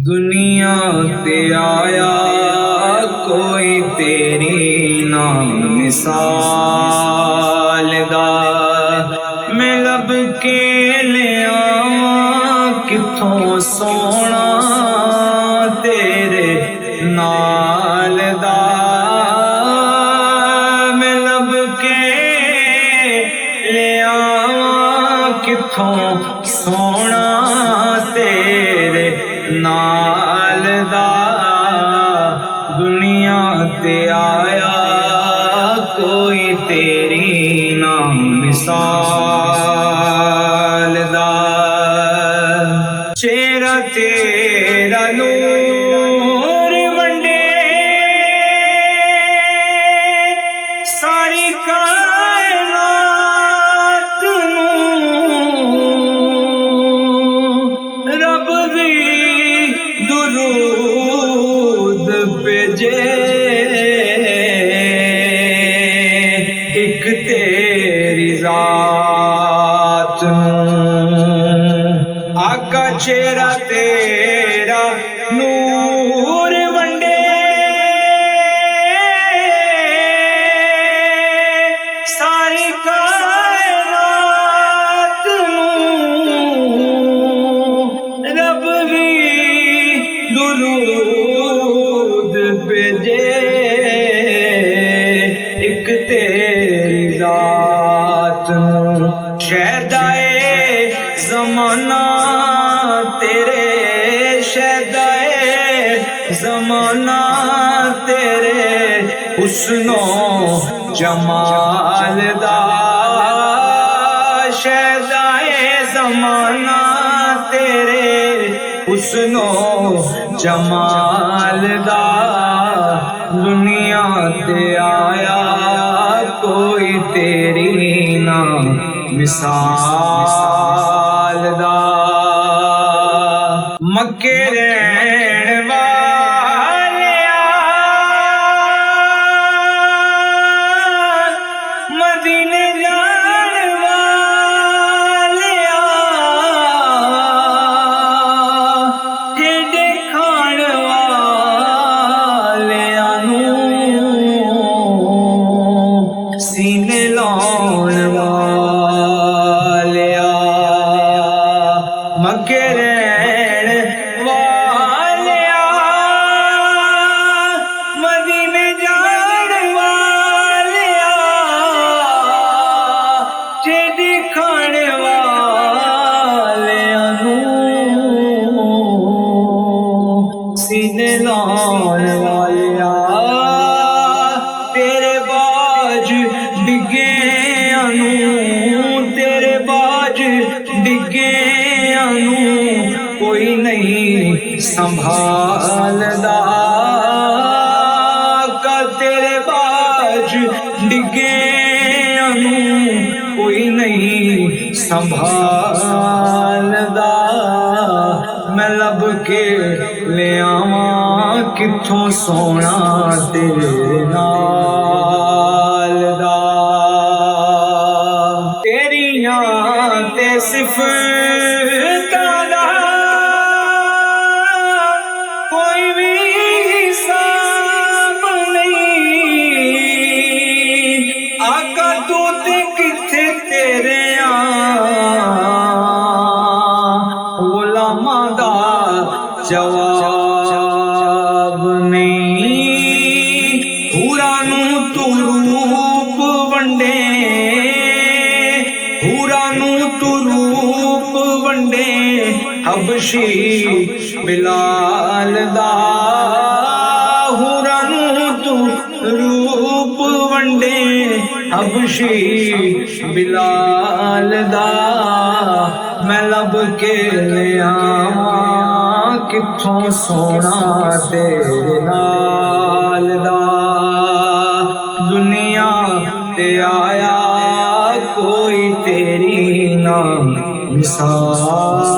दुनिया ते आया कोई तेरी ना मिसाल दा, मैं लब के लिया किथों सोना तेरे नाल दा, मैं लब के लिया किथों सोना तेरे नाल दा, दुनिया ते आया कोई तेरी ना मिसाल दा, चेहरा तेरा नूर वंडे सारी कायनात नूं, रब दी दुरूद भेजे एक तेरी जात नूं, आका चेहरा तेरा नूर वंडे सारी कायनात नूं, रब भी दुरूद भेजे एक तेरी जात नूं, शहदाए ज़माना तेरे, शहदाए ज़माना तेरे हुस्नो जमाल दा, शहदाए ज़माना तेरे हुस्नो जमाल दा, दुनिया ते आया कोई तेरी ना मिसाल दा, मक्के रहन वालिया मदीने जान वालिया, ठेडे खाण वालिया नूं सीने लाउण वालिया, मक्के रहन वालिया मदीने जान वालिया, ठेडे खाण वालिया नूं सीने लाउण वालिया, तेरे बाज डिगे नूं, तेरे बाज डिगे नूं कोई नहीं संभालदा, का तेरे बाज डिगे नूं कोई नहीं संभालदा, मैं लब के ले आवां किथों सोना तेरे नाल दा, तेरियां ते सिफतां दा कोई भी हिसाब नहीं, आका तू ते किथे तेरे गुलामां दा जवाब नहीं, हूरां नूं तू रूप वंडे, हूरां नूं तू रूप वंडे हबशी बिलाल दा, हूरां नूं तू रूप वंडे हबशी बिलाल दा, मैं लब के ले आवां किथों सोना तेरे नाल दा, दुनिया ते आया कोई तेरी ना मिसाल।